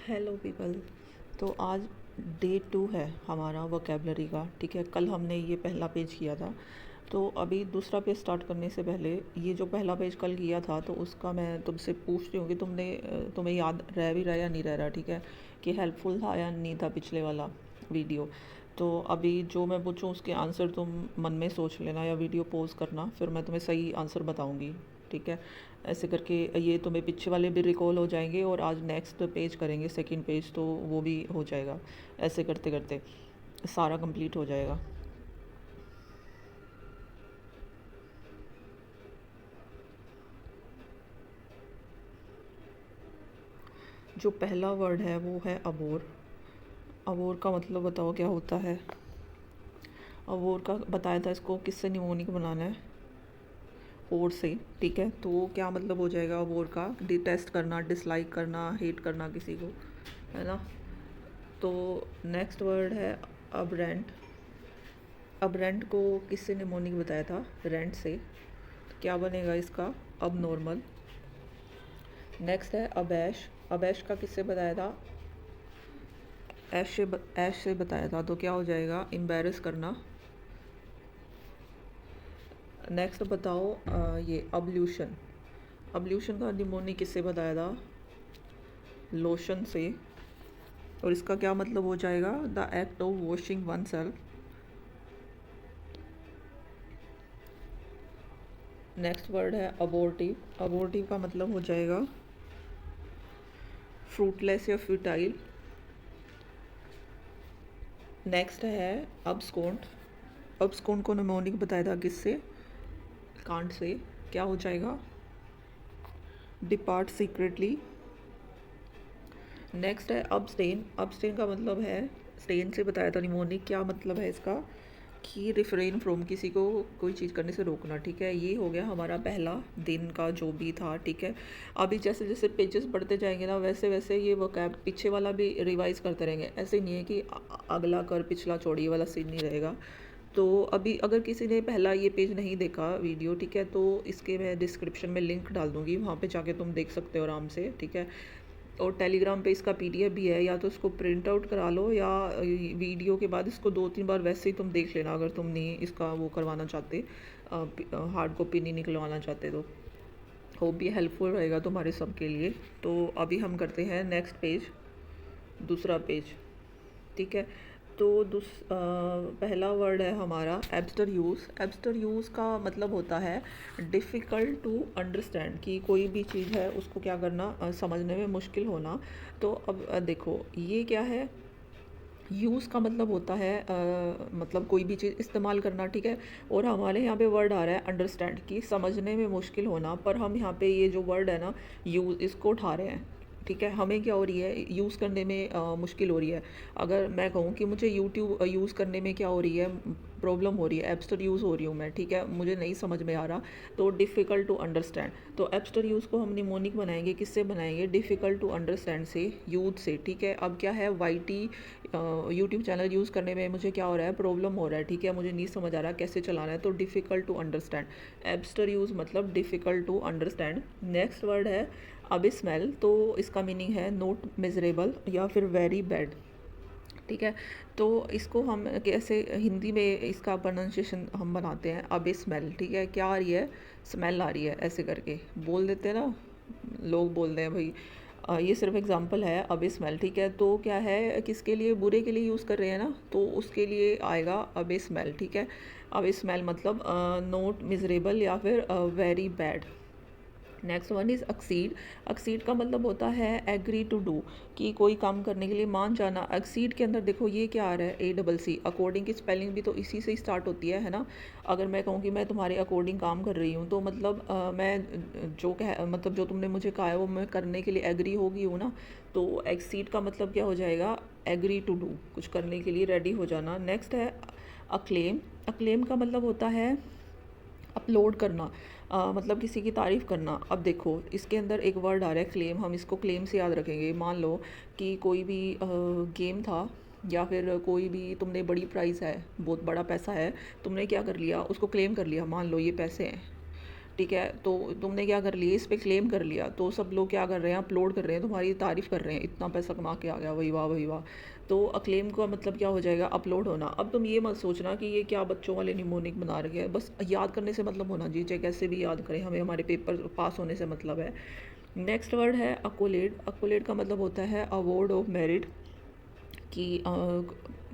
Hello people. तो आज day 2 है हमारा वोकेबलरी का। ठीक है, कल हमने ये पहला पेज किया था। तो अभी दूसरा पेज स्टार्ट करने से पहले ये जो पहला पेज कल किया था तो उसका मैं तुमसे पूछ रही हूँ कि तुम्हें याद रह भी रहा या नहीं रह रहा। ठीक है, कि हेल्पफुल था या नहीं था पिछले वाला वीडियो। तो अभी जो मैं पूछूँ उसके आंसर तुम मन में सोच लेना या वीडियो पॉज करना, फिर मैं तुम्हें सही आंसर बताऊँगी। ठीक है, ऐसे करके ये तुम्हें पीछे वाले भी रिकॉल हो जाएंगे और आज नेक्स्ट पेज करेंगे, सेकंड पेज, तो वो भी हो जाएगा। ऐसे करते करते सारा कंप्लीट हो जाएगा। जो पहला वर्ड है वो है अबोर। अबोर का मतलब बताओ क्या होता है। अबोर का बताया था, इसको किससे निमोनिक बनाना है, और से। ठीक है, तो क्या मतलब हो जाएगा अबोर का? डिटेस्ट करना, डिसलाइक करना, हेट करना किसी को, है ना। तो नेक्स्ट वर्ड है अब रेंट। अब रेंट को किससे निमोनिक बताया था? रेंट से। तो क्या बनेगा इसका? अब नॉर्मल। नेक्स्ट है अबैश। अबैश का किससे बताया था? ऐश से बताया था, तो क्या हो जाएगा? एम्बैरस करना। नेक्स्ट बताओ ये अब्ल्यूशन। अब्ल्यूशन का निमोनिक किससे बताया था? लोशन से। और इसका क्या मतलब हो जाएगा? The act of washing one self. Next word है अबोर्टिव। अबोर्टिव का मतलब हो जाएगा फ्रूटलेस या फ्यूटाइल। नेक्स्ट है अब्सकॉन्ड। अब्सकॉन्ड को निमोनिक बताया था किससे? Can't say. क्या हो जाएगा? Depart secretly. नेक्स्ट है अबस्टेन। अबस्टेन का मतलब है, स्टेन से बताया था निमोनिक। क्या मतलब है इसका? कि रिफ्रेन फ्रॉम, किसी को कोई चीज़ करने से रोकना। ठीक है, ये हो गया हमारा पहला दिन का जो भी था। ठीक है, अभी जैसे जैसे पेजेस बढ़ते जाएंगे ना, वैसे वैसे ये वोकैब पीछे वाला भी रिवाइज करते रहेंगे। ऐसे नहीं है कि अगला कर पिछला छोड़, ये वाला सीन नहीं रहेगा। तो अभी अगर किसी ने पहला ये पेज नहीं देखा वीडियो, ठीक है, तो इसके मैं डिस्क्रिप्शन में लिंक डाल दूँगी, वहाँ पे जाके तुम देख सकते हो आराम से। ठीक है, और टेलीग्राम पे इसका पीडीएफ भी है, या तो इसको प्रिंट आउट करा लो या वीडियो के बाद इसको 2-3 बार वैसे ही तुम देख लेना, अगर तुम नहीं इसका वो करवाना चाहते, हार्ड कॉपी नहीं निकलवाना चाहते, तो वो भी हेल्पफुल रहेगा तुम्हारे सब के लिए। तो अभी हम करते हैं नेक्स्ट पेज, दूसरा पेज। ठीक है, तो पहला वर्ड है हमारा एब्स्टर यूज़। एब्स्टर यूज़ का मतलब होता है डिफ़िकल्ट टू अंडरस्टैंड, कि कोई भी चीज़ है उसको क्या करना, समझने में मुश्किल होना। तो अब देखो ये क्या है। यूज़ का मतलब होता है मतलब कोई भी चीज़ इस्तेमाल करना। ठीक है, और हमारे यहाँ पे वर्ड आ रहा है अंडरस्टैंड, कि समझने में मुश्किल होना, पर हम यहाँ पे ये जो वर्ड है ना यूज़, इसको उठा रहे हैं। ठीक है, हमें क्या हो रही है, यूज़ करने में मुश्किल हो रही है। अगर मैं कहूँ कि मुझे यूट्यूब यूज़ करने में क्या हो रही है, प्रॉब्लम हो रही है, एब्स्टर यूज़ हो रही हूँ मैं, ठीक है, मुझे नहीं समझ में आ रहा, तो डिफ़िकल्ट टू अंडरस्टैंड। तो एब्स्टर यूज़ को हम निमोनिक बनाएंगे, किससे बनाएंगे? डिफ़िकल्ट टू अंडरस्टैंड से, यूथ से। ठीक है, अब क्या है, Y T YouTube channel use करने में मुझे क्या हो रहा है, प्रॉब्लम हो रहा है। ठीक है, मुझे नहीं समझ आ रहा कैसे चलाना है, तो difficult to understand. Abstruse मतलब difficult to understand. Next word है अब स्मेल। तो इसका मीनिंग है नोट मिजरेबल या फिर वेरी बैड। ठीक है, तो इसको हम कैसे हिंदी में इसका प्रोनाउंसिएशन हम बनाते हैं, अब स्मेल। ठीक है, क्या आ रही है? स्मेल आ रही है, ऐसे करके बोल देते हैं ना, लोग बोलते हैं भाई। ये सिर्फ एग्जांपल है, अब स्मेल। ठीक है, तो क्या है, किसके लिए? बुरे के लिए यूज़ कर रहे हैं ना, तो उसके लिए आएगा अब स्मेल। ठीक है, अब स्मेल मतलब नोट मिजरेबल या फिर very bad. Next one is exceed. Exceed का मतलब होता है एग्री टू डू, कि कोई काम करने के लिए मान जाना। एक्सीड के अंदर देखो ये क्या आ रहा है, ACC। अकॉर्डिंग की स्पेलिंग भी तो इसी से ही स्टार्ट होती है ना। अगर मैं कहूँ कि मैं तुम्हारे अकॉर्डिंग काम कर रही हूँ, तो मतलब मैं जो कह मतलब जो तुमने मुझे कहा है वो मैं करने के लिए एग्री हो गई हूँ ना। तो एक्सीड का मतलब क्या हो जाएगा? एग्री टू डू, कुछ करने के लिए रेडी हो जाना। नेक्स्ट है अक्लेम। अक्लेम का मतलब होता है अपलोड करना, मतलब किसी की तारीफ़ करना। अब देखो इसके अंदर एक वर्ड आ रहा है क्लेम, हम इसको क्लेम से याद रखेंगे। मान लो कि कोई भी गेम था, या फिर कोई भी तुमने बड़ी प्राइज़ है, बहुत बड़ा पैसा है, तुमने क्या कर लिया, उसको क्लेम कर लिया। मान लो ये पैसे हैं, ठीक है। तो तुमने क्या कर लिया, इस पे क्लेम कर लिया, तो सब लोग क्या कर रहे हैं, अपलोड कर रहे हैं, तुम्हारी तारीफ़ कर रहे हैं, इतना पैसा कमा के आ गया, वही वाह वही वाह। तो अक्लेम का मतलब क्या हो जाएगा, अपलोड होना। अब तुम ये मत सोचना कि ये क्या बच्चों वाले निमोनिक बना रखे हैं, बस याद करने से मतलब होना चाहिए, चाहे कैसे भी याद करें, हमें हमारे पेपर पास होने से मतलब है। नेक्स्ट वर्ड है अकोलेड। अकोलेड का मतलब होता है अवार्ड ऑफ मेरिट, कि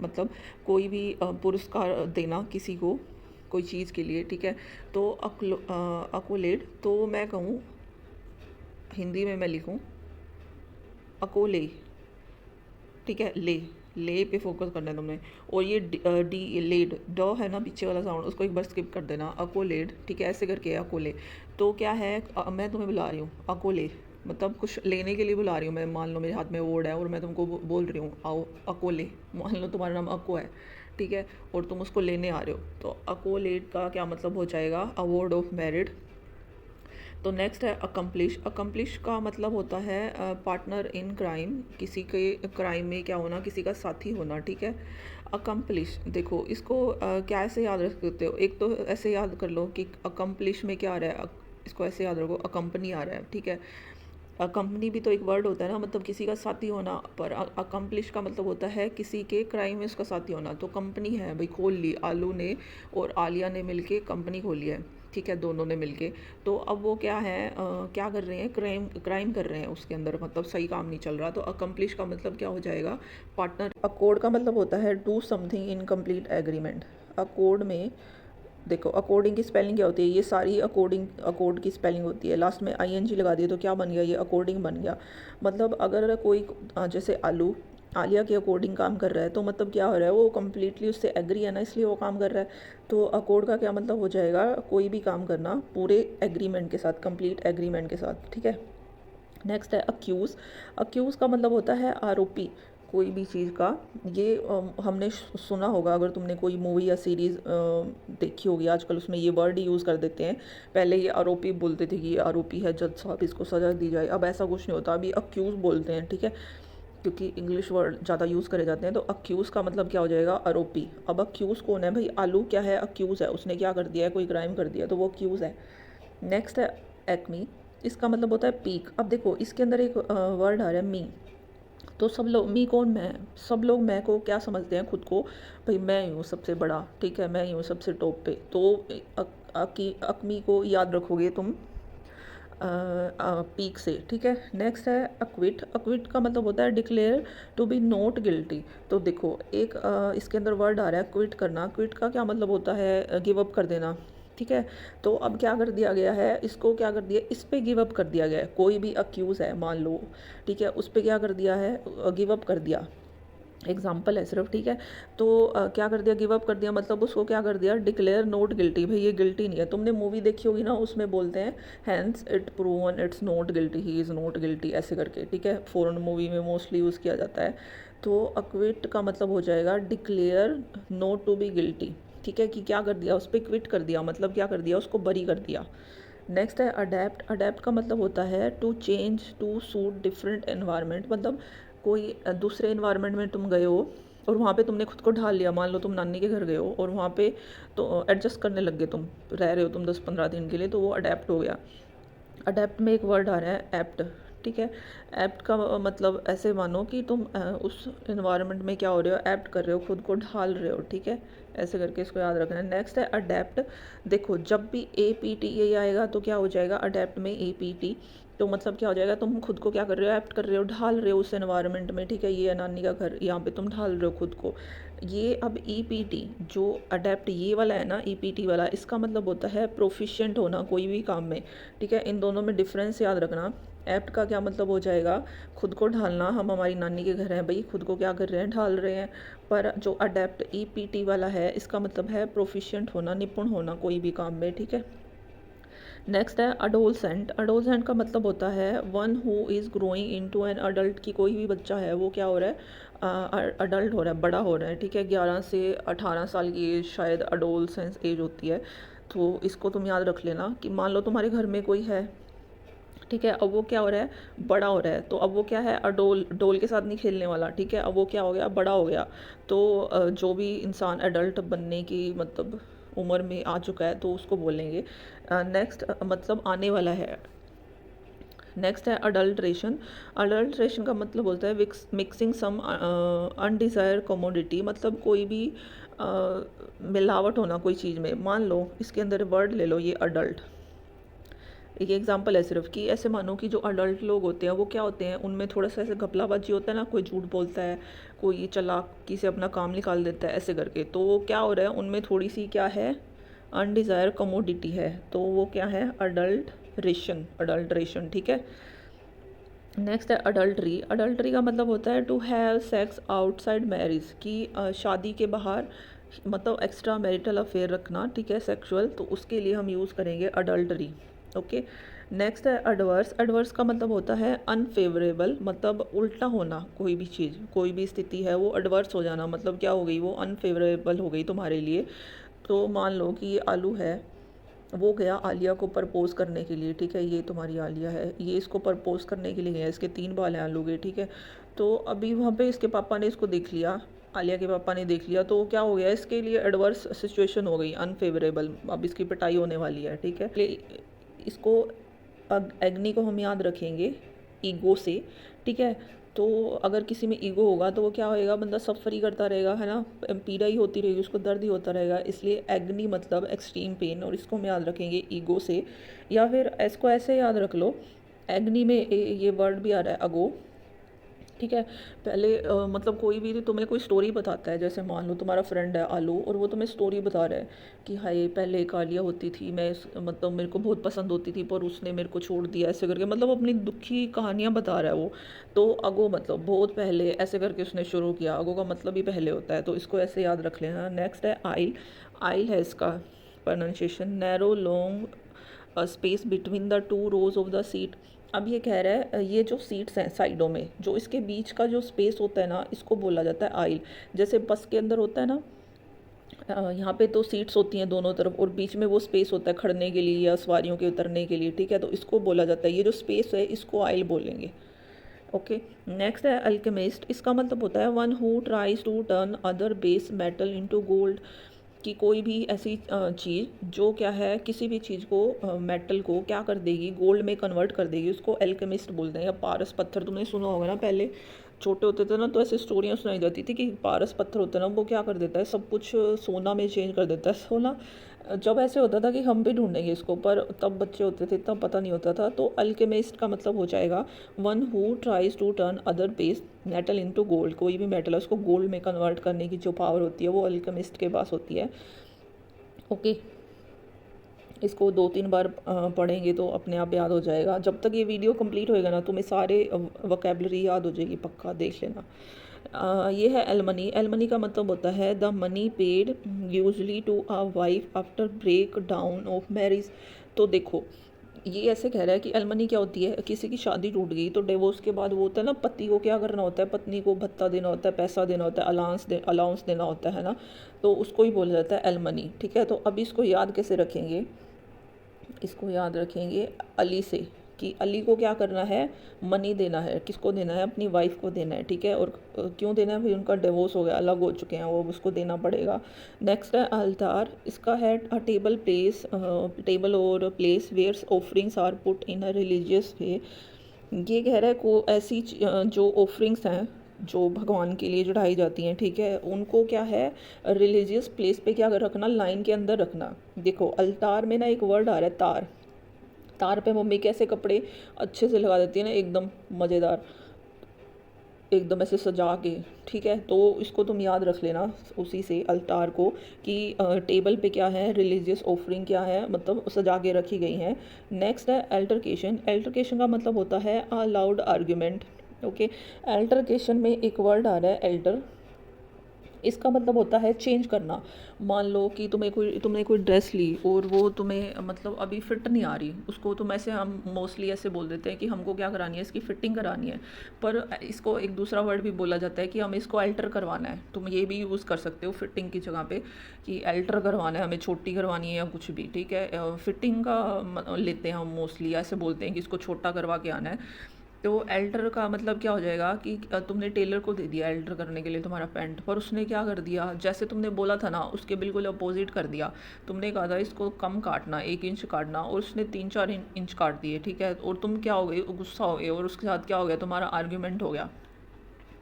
मतलब कोई भी पुरस्कार देना किसी को कोई चीज़ के लिए, ठीक है। तो अकोलेड, तो मैं कहूँ हिंदी में मैं लिखूँ अकोले, ठीक है। ले पे फोकस करना है तुमने। और ये डी लेड, ड है ना पीछे वाला साउंड, उसको एक बार स्किप कर देना, अकोलेड, ठीक है, ऐसे करके अकोले। तो क्या है, मैं तुम्हें बुला रही हूँ अकोले, मतलब कुछ लेने के लिए बुला रही हूँ मैं, मान लो मेरे हाथ में वर्ड है और मैं तुमको बोल रही हूँ आओ अकोले, मान लो तुम्हारा नाम अको है, ठीक है, और तुम उसको लेने आ रहे हो, तो अकोलेट का क्या मतलब हो जाएगा, अवार्ड ऑफ मेरिट। तो नेक्स्ट है अकम्प्लिश। अकम्प्लिश का मतलब होता है पार्टनर इन क्राइम, किसी के क्राइम में क्या होना, किसी का साथी होना, ठीक है। अकम्प्लिश, देखो इसको क्या ऐसे याद रख सकते हो, एक तो ऐसे याद कर लो कि अकम्प्लिश में क्या आ रहा है, इसको ऐसे याद रखो, अकम्पनी आ रहा है, ठीक है। कंपनी भी तो एक वर्ड होता है ना, मतलब किसी का साथी होना, पर अकम्प्लिश का मतलब होता है किसी के क्राइम में उसका साथी होना। तो कंपनी है भाई, खोल ली आलू ने और आलिया ने मिलके कंपनी खोली है, ठीक है, दोनों ने मिलके। तो अब वो क्या है, क्या कर रहे हैं, क्राइम कर रहे हैं उसके अंदर, मतलब सही काम नहीं चल रहा। तो अकम्प्लिश का मतलब क्या हो जाएगा, पार्टनर। अकॉर्ड का मतलब होता है do something in complete agreement. Accord में देखो, अकॉर्डिंग की स्पेलिंग क्या होती है, ये सारी अकॉर्ड की स्पेलिंग होती है, लास्ट में आईएनजी लगा दिए तो क्या बन गया, ये अकॉर्डिंग बन गया। मतलब अगर कोई जैसे आलू आलिया के अकॉर्डिंग काम कर रहा है, तो मतलब क्या हो रहा है, वो कम्प्लीटली उससे एग्री है ना, इसलिए वो काम कर रहा है। तो अकॉर्ड का क्या मतलब हो जाएगा, कोई भी काम करना पूरे एग्रीमेंट के साथ, कंप्लीट एग्रीमेंट के साथ, ठीक है। नेक्स्ट है अक्यूज़। अक्यूज़ का मतलब होता है आरोपी कोई भी चीज़ का। ये हमने सुना होगा, अगर तुमने कोई मूवी या सीरीज़ देखी होगी, आजकल उसमें ये वर्ड ही यूज़ कर देते हैं। पहले ये आरोपी बोलते थे कि ये आरोपी है, जज साहब इसको सज़ा दी जाए, अब ऐसा कुछ नहीं होता, अभी अक्यूज़ बोलते हैं, ठीक है, क्योंकि इंग्लिश वर्ड ज़्यादा यूज़ करे जाते हैं। तो अक्यूज़ का मतलब क्या हो जाएगा, आरोपी। अब अक्यूज़ कौन है भाई, आलू क्या है, अक्यूज़ है, उसने क्या कर दिया है, कोई क्राइम कर दिया, तो वो अक्यूज़ है। नेक्स्ट है एक्मी। इसका मतलब होता है पीक। अब देखो इसके अंदर एक वर्ड आ रहा है मी। तो सब लोग मी कौन, मैं, सब लोग मैं को क्या समझते हैं खुद को, भाई मैं ही हूँ सबसे बड़ा, ठीक है, मैं ही हूँ सबसे टॉप पे। तो अकमी को याद रखोगे तुम पीक से, ठीक है। नेक्स्ट है अक्विट। अक्विट का मतलब होता है declare to be not guilty. तो देखो एक इसके अंदर वर्ड आ रहा है क्विट करना। क्विट का क्या मतलब होता है, गिव अप कर देना, ठीक है। तो अब क्या कर दिया गया है, इसको क्या कर दिया, इस पे गिव अप कर दिया गया है। कोई भी अक्यूज़ है मान लो, ठीक है, उस पे क्या कर दिया है, गिव अप कर दिया, एग्जाम्पल है सिर्फ, ठीक है। तो क्या कर दिया, गिव अप कर दिया, मतलब उसको क्या कर दिया, डिक्लेयर नॉट गिल्टी, भाई ये गिल्टी नहीं है। तुमने मूवी देखी होगी ना, उसमें बोलते हैं hence it proven it's not guilty, he is not guilty, ऐसे करके, ठीक है, फॉरेन मूवी में मोस्टली यूज़ किया जाता है। तो अक्विट का मतलब हो जाएगा declare not to be guilty, ठीक है, कि क्या कर दिया, उस पर क्विट कर दिया, मतलब क्या कर दिया, उसको बरी कर दिया। नेक्स्ट है अडेप्ट। अडेप्ट का मतलब होता है to change to suit different environment. मतलब कोई दूसरे इन्वायरमेंट में तुम गए हो और वहाँ पे तुमने खुद को ढाल लिया, मान लो तुम नानी के घर गए हो और वहाँ पे तो एडजस्ट करने लग गए, तुम रह रहे हो तुम 10-15 दिन के लिए, तो वो अडेप्ट हो गया। अडेप्ट में एक वर्ड आ रहा है एप्ट, ठीक है। एप्ट का मतलब ऐसे मानो कि तुम उस इन्वायरमेंट में क्या हो रहे हो, एप्ट कर रहे हो, खुद को ढाल रहे हो, ठीक है, ऐसे करके इसको याद रखना है। नेक्स्ट है अडेप्ट। देखो जब भी ए पी टी ये आएगा तो क्या हो जाएगा, अडेप्ट में ए पी टी, तो मतलब क्या हो जाएगा, तुम खुद को क्या कर रहे हो, एप्ट कर रहे हो, ढाल रहे हो उस एनवायरनमेंट में, ठीक है। ये है नानी का घर, यहाँ पे तुम ढाल रहे हो खुद को। ये अब ई पी टी जो अडेप्ट ये वाला है ना, ई पी टी वाला, इसका मतलब होता है प्रोफिशिएंट होना कोई भी काम में, ठीक है। इन दोनों में डिफरेंस याद रखना। एप्ट का क्या मतलब हो जाएगा, खुद को ढालना, हम हमारी नानी के घर हैं भाई, खुद को क्या कर रहे हैं, ढाल रहे हैं। पर जो अडेप्ट ई पी टी वाला है, इसका मतलब है प्रोफिशिएंट होना, निपुण होना कोई भी काम में, ठीक है। नेक्स्ट है अडोलसेंट। अडोलसेंट का मतलब होता है one who is growing into an adult, की कोई भी बच्चा है वो क्या हो रहा है, अडल्ट हो रहा है, बड़ा हो रहा है, ठीक है। 11 से 18 साल की एज शायद अडोलसेंस एज होती है। तो इसको तुम याद रख लेना कि मान लो तुम्हारे घर में कोई है, ठीक है, अब वो क्या हो रहा है, बड़ा हो रहा है, तो अब वो क्या है, अडोल, डोल के साथ नहीं खेलने वाला, ठीक है, अब वो क्या हो गया, बड़ा हो गया। तो जो भी इंसान एडल्ट बनने की मतलब उम्र में आ चुका है तो उसको बोलेंगे। नेक्स्ट मतलब आने वाला है। नेक्स्ट है अडल्ट्रेशन। अडल्ट्रेशन का मतलब होता है मिक्सिंग सम अनडिज़ायर कमोडिटी, मतलब कोई भी मिलावट होना कोई चीज़ में। मान लो इसके अंदर वर्ड ले लो ये अडल्ट, एक एग्जांपल है सिर्फ कि ऐसे मानो कि जो अडल्ट लोग होते हैं वो क्या होते हैं, उनमें थोड़ा सा ऐसे घपलाबाजी होता है ना, कोई झूठ बोलता है, कोई चालाकी से अपना काम निकाल देता है ऐसे करके। तो वो क्या हो रहा है, उनमें थोड़ी सी क्या है, अनडिज़ायर कमोडिटी है। तो वो क्या है, अडल्ट्रेशन, अडल्ट्रेशन, ठीक है। नेक्स्ट है अडल्ट्री। अडल्ट्री का मतलब होता है to have sex outside marriage, कि शादी के बाहर मतलब एक्स्ट्रा मैरिटल अफेयर रखना, ठीक है, सेक्सुअल, तो उसके लिए हम यूज़ करेंगे अडल्ट्री। ओके। नेक्स्ट है एडवर्स। एडवर्स का मतलब होता है अनफेवरेबल, मतलब उल्टा होना, कोई भी चीज़, कोई भी स्थिति है वो एडवर्स हो जाना, मतलब क्या हो गई, वो अनफेवरेबल हो गई तुम्हारे लिए। तो मान लो कि ये आलू है, वो गया आलिया को प्रपोज़ करने के लिए, ठीक है, ये तुम्हारी आलिया है, ये इसको प्रपोज़ करने के लिए गया, इसके 3 बाल हैं आलू के, ठीक है। तो अभी वहाँ पे इसके पापा ने इसको देख लिया, आलिया के पापा ने देख लिया, तो क्या हो गया, इसके लिए एडवर्स सिचुएशन हो गई, अनफेवरेबल, अब इसकी पिटाई होने वाली है, ठीक है। इसको एग्नि को हम याद रखेंगे ईगो से, ठीक है। तो अगर किसी में ईगो होगा तो वो क्या होएगा, बंदा सफ़र ही करता रहेगा, है ना, पीड़ा ही होती रहेगी, उसको दर्द ही होता रहेगा। इसलिए एग्नी मतलब एक्सट्रीम पेन, और इसको हम याद रखेंगे ईगो से। या फिर इसको ऐसे याद रख लो, एग्नी में ये वर्ड भी आ रहा है अगो, ठीक है। पहले मतलब कोई भी तुम्हें कोई स्टोरी बताता है, जैसे मान लो तुम्हारा फ्रेंड है आलू, और वो तुम्हें स्टोरी बता रहा है कि हाय पहले एक आलिया होती थी, मैं मतलब मेरे को बहुत पसंद होती थी पर उसने मेरे को छोड़ दिया, ऐसे करके मतलब अपनी दुखी कहानियाँ बता रहा है वो। तो अगो मतलब बहुत पहले, ऐसे करके उसने शुरू किया, अगो का मतलब ही पहले होता है, तो इसको ऐसे याद रख लेना। नेक्स्ट है आइल। आइल है इसका pronunciation, narrow long space between the two rows of the seat. अब ये कह रहा है ये जो सीट्स हैं साइडों में, जो इसके बीच का जो स्पेस होता है ना, इसको बोला जाता है आइल। जैसे बस के अंदर होता है ना, यहाँ पे तो सीट्स होती हैं दोनों तरफ, और बीच में वो स्पेस होता है खड़ने के लिए या सवारियों के उतरने के लिए, ठीक है। तो इसको बोला जाता है, ये जो स्पेस है इसको आइल बोलेंगे। ओके। नेक्स्ट है अल्केमिस्ट। इसका मतलब होता है one who tries to turn other base metal into gold, कि कोई भी ऐसी चीज़ जो क्या है, किसी भी चीज़ को मेटल को क्या कर देगी, गोल्ड में कन्वर्ट कर देगी, उसको एल्केमिस्ट बोलते हैं। या पारस पत्थर तुमने सुना होगा ना, पहले छोटे होते थे ना तो ऐसे स्टोरियाँ सुनाई जाती थी कि पारस पत्थर होता है ना, वो क्या कर देता है, सब कुछ सोना में चेंज कर देता है। सोना जब ऐसे होता था कि हम भी ढूंढेंगे इसको, पर तब बच्चे होते थे, तब पता नहीं होता था। तो अल्केमिस्ट का मतलब हो जाएगा one who tries to turn other base metal into gold, कोई भी मेटल है उसको गोल्ड में कन्वर्ट करने की जो पावर होती है वो अल्केमिस्ट के पास होती है। ओके। इसको 2-3 बार पढ़ेंगे तो अपने आप याद हो जाएगा। जब तक ये वीडियो कंप्लीट होएगा ना तुम्हें सारे वोकेबलरी याद हो जाएगी, पक्का देख लेना। ये है एलमनी। एलमनी का मतलब होता है the money paid usually to a wife after break down of marriage. तो देखो ये ऐसे कह रहा है कि एलमनी क्या होती है, किसी की शादी टूट गई तो डिवोर्स के बाद वो होता है ना, पति को क्या करना होता है, पत्नी को भत्ता देना होता है, पैसा देना होता है, अलाउंस देना होता है ना, तो उसको ही बोला जाता है एलमनी, ठीक है। तो अब इसको याद कैसे रखेंगे, इसको याद रखेंगे अली से, कि अली को क्या करना है, मनी देना है, किसको देना है, अपनी वाइफ को देना है, ठीक है। और क्यों देना है, भाई उनका डिवोर्स हो गया, अलग हो चुके हैं वो, उसको देना पड़ेगा। नेक्स्ट है अल्तार। इसका है अ टेबल प्लेस, टेबल और place where's offerings are put in a religious way. ये कह रहा है को ऐसी जो ऑफरिंग्स हैं जो भगवान के लिए चढ़ाई जाती हैं, ठीक है, उनको क्या है, रिलीजियस प्लेस पे क्या रखना, लाइन के अंदर रखना। देखो अल्तार में ना एक वर्ड आ रहा है तार। तार पे मम्मी कैसे कपड़े अच्छे से लगा देती है ना, एकदम मज़ेदार, एकदम ऐसे सजा के, ठीक है। तो इसको तुम याद रख लेना उसी से अल्तार को, कि टेबल पे क्या है, रिलीजियस ऑफरिंग क्या है, मतलब सजा के रखी गई हैं। नेक्स्ट है एल्टरकेशन। एल्टरकेशन का मतलब होता है अ लाउड आर्ग्यूमेंट। ओके। एल्टरकेशन में एक वर्ड आ रहा है एल्टर। इसका मतलब होता है चेंज करना। मान लो कि तुमने कोई ड्रेस ली और वो तुम्हें मतलब अभी फिट नहीं आ रही, उसको तुम ऐसे, हम मोस्टली ऐसे बोल देते हैं कि हमको क्या करानी है, इसकी फ़िटिंग करानी है। पर इसको एक दूसरा वर्ड भी बोला जाता है कि हमें इसको अल्टर करवाना है। तुम ये भी यूज़ कर सकते हो फिटिंग की जगह पे, कि अल्टर करवाना है, हमें छोटी करवानी है या कुछ भी, ठीक है। फिटिंग का लेते हैं हम मोस्टली, ऐसे बोलते हैं कि इसको छोटा करवा के आना है। तो एल्टर का मतलब क्या हो जाएगा कि तुमने टेलर को दे दिया एल्टर करने के लिए तुम्हारा पैंट, पर उसने क्या कर दिया, जैसे तुमने बोला था ना उसके बिल्कुल अपोजिट कर दिया। तुमने कहा था इसको कम काटना, 1 इंच काटना, और उसने 3-4 इंच काट दिए, ठीक है। और तुम क्या हो गए, गुस्सा हो गए, और उसके साथ क्या हो गया, तुम्हारा आर्ग्यूमेंट हो गया,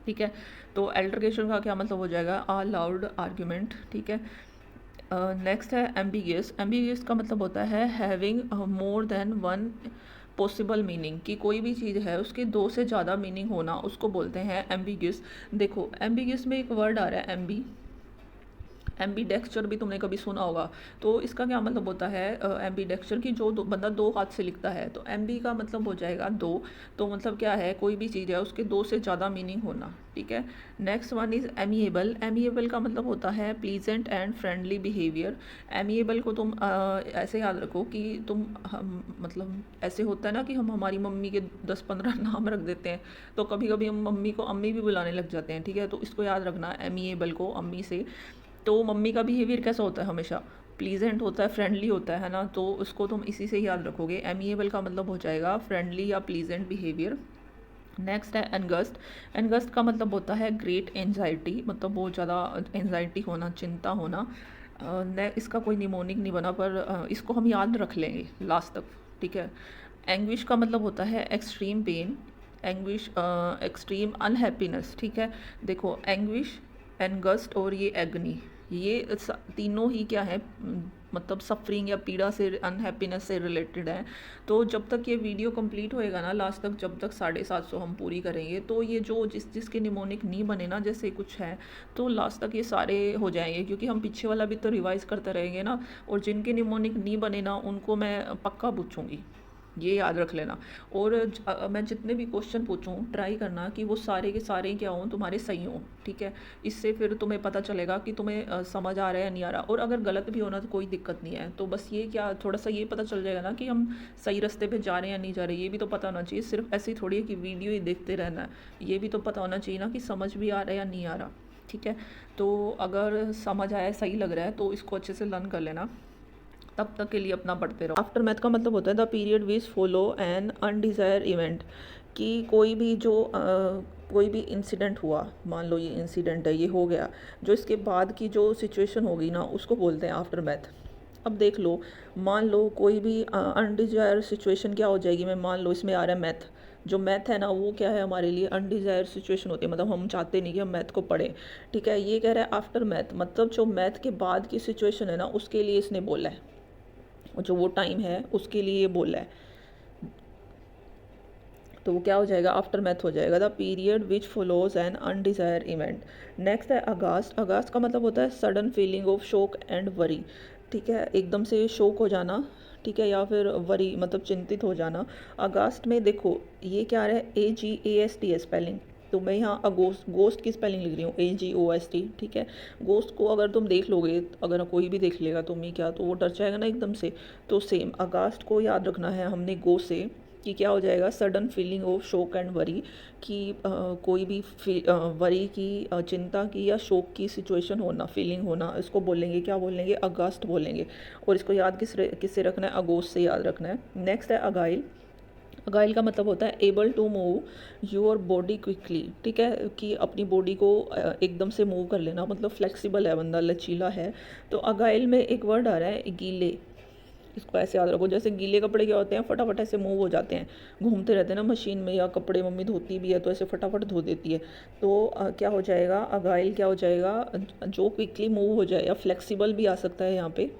ठीक है। तो एल्टरकेशन का क्या मतलब हो जाएगा, आ लाउड आर्ग्यूमेंट, ठीक है। नेक्स्ट है एम्बिगियस। एम्बिगियस का मतलब होता है having more than one possible meaning, कि कोई भी चीज़ है उसके 2 से ज़्यादा मीनिंग होना, उसको बोलते हैं एम्बिगियस। देखो एम्बिगियस में एक वर्ड आ रहा है एम्बी, एम्बी डेक्सचर भी तुमने कभी सुना होगा। तो इसका क्या मतलब होता है, एम्बी डेक्सचर की जो बंदा 2 हाथ से लिखता है, तो एम्बी का मतलब हो जाएगा 2। तो मतलब क्या है, कोई भी चीज़ है उसके 2 से ज़्यादा मीनिंग होना, ठीक है। Next one is amiable. Amiable का मतलब होता है pleasant and friendly behaviour. Amiable को तुम ऐसे याद रखो कि तुम मतलब ऐसे होता है ना कि हम हमारी मम्मी के 10-15 नाम रख देते हैं, तो कभी कभी हम मम्मी को अम्मी भी बुलाने लग जाते हैं, ठीक है। तो इसको याद रखना, एमिएबल को अम्मी से। तो मम्मी का बिहेवियर कैसा होता है, हमेशा प्लीजेंट होता है, फ्रेंडली होता है ना, तो उसको तुम इसी से याद रखोगे। एमिएबल का मतलब हो जाएगा फ्रेंडली या प्लीजेंट बिहेवियर। नेक्स्ट है एनगस्ट। एनगस्ट का मतलब होता है ग्रेट एंजाइटी, मतलब बहुत ज़्यादा एंजाइटी होना, चिंता होना। इसका कोई निमोनिक नहीं बना, पर इसको हम याद रख लेंगे लास्ट तक, ठीक है। एंग्विश का मतलब होता है extreme pain, anguish extreme unhappiness, ठीक है। देखो एंग्विश, एनगस्ट और ये एग्नी, ये तीनों ही क्या है, मतलब सफरिंग या पीड़ा से, अनहैप्पीनेस से रिलेटेड है। तो जब तक ये वीडियो कंप्लीट होएगा ना लास्ट तक, जब तक 750 हम पूरी करेंगे, तो ये जो जिसके निमोनिक नहीं बने ना, जैसे कुछ है, तो लास्ट तक ये सारे हो जाएंगे, क्योंकि हम पीछे वाला भी तो रिवाइज करते रहेंगे ना। और जिनके निमोनिक नहीं बने ना, उनको मैं पक्का पूछूंगी, ये याद रख लेना। और मैं जितने भी क्वेश्चन पूछूं, ट्राई करना कि वो सारे के सारे क्या हों, तुम्हारे सही हों, ठीक है। इससे फिर तुम्हें पता चलेगा कि तुम्हें समझ आ रहा है या नहीं आ रहा। और अगर गलत भी होना तो कोई दिक्कत नहीं है, तो बस ये क्या थोड़ा सा ये पता चल जाएगा ना कि हम सही रास्ते पे जा रहे हैं या नहीं जा रहे, ये भी तो पता होना चाहिए। सिर्फ ऐसे ही थोड़ी है कि वीडियो ही देखते रहना है, ये भी तो पता होना चाहिए ना कि समझ भी आ रहा है या नहीं आ रहा, ठीक है। तो अगर समझ आया, सही लग रहा है, तो इसको अच्छे से लर्न कर लेना, तब तक के लिए अपना पढ़ते रहो। आफ्टर मैथ का मतलब होता है the period which follow an undesired event, कि कोई भी जो कोई भी इंसिडेंट हुआ, मान लो ये इंसिडेंट है, ये हो गया, जो इसके बाद की जो सिचुएशन होगी ना, उसको बोलते हैं आफ्टर मैथ। अब देख लो, मान लो कोई भी अनडिज़ायर सिचुएशन क्या हो जाएगी, मैं मान लो इसमें आ रहा है मैथ, जो मैथ है ना वो क्या है हमारे लिए अनडिज़ायर सिचुएशन होती है, मतलब हम चाहते नहीं कि हम मैथ को पढ़ें, ठीक है। ये कह रहा है आफ्टर मैथ, मतलब जो मैथ के बाद की सिचुएशन है ना, उसके लिए इसने बोला है, जो वो टाइम है उसके लिए ये बोला है। तो वो क्या हो जाएगा, आफ्टर मैथ हो जाएगा, the period which follows an undesired event. Next है अगास्ट। अगास्ट का मतलब होता है sudden feeling of shock and worry, ठीक है, एकदम से शोक हो जाना, ठीक है, या फिर वरी मतलब चिंतित हो जाना। अगास्ट में देखो ये क्या आ रहा है, AGAST है स्पेलिंग, तो मैं यहाँ अगोस्ट, गोस्ट की स्पेलिंग लिख रही हूँ AGOST, ठीक है। गोस्ट को अगर तुम देख लोगे, अगर कोई भी देख लेगा, तुम ही क्या, तो वो डर जाएगा ना एकदम से। तो सेम अगास्ट को याद रखना है हमने गो से, कि क्या हो जाएगा, सडन फीलिंग ऑफ शोक एंड वरी, कि कोई भी वरी की, चिंता की या शोक की सिचुएशन होना, फीलिंग होना, इसको बोलेंगे, क्या बोलेंगे, अगस्त बोलेंगे। और इसको याद किससे रखना है, अगोस्ट से याद रखना है। नेक्स्ट है अगाइल। अगाइल का मतलब होता है able to move your body quickly, ठीक है, कि अपनी बॉडी को एकदम से मूव कर लेना, मतलब फ्लेक्सिबल है बंदा, लचीला है। तो अगाइल में एक वर्ड आ रहा है गीले, इसको ऐसे याद रखो, जैसे गीले कपड़े क्या होते हैं, फटाफट ऐसे मूव हो जाते हैं, घूमते रहते हैं ना मशीन में, या कपड़े मम्मी धोती भी है तो ऐसे फटाफट धो देती है। तो क्या हो जाएगा, अगाइल क्या हो जाएगा, जो क्विकली मूव हो जाए, या फ्लेक्सिबल भी आ सकता है यहाँ पे,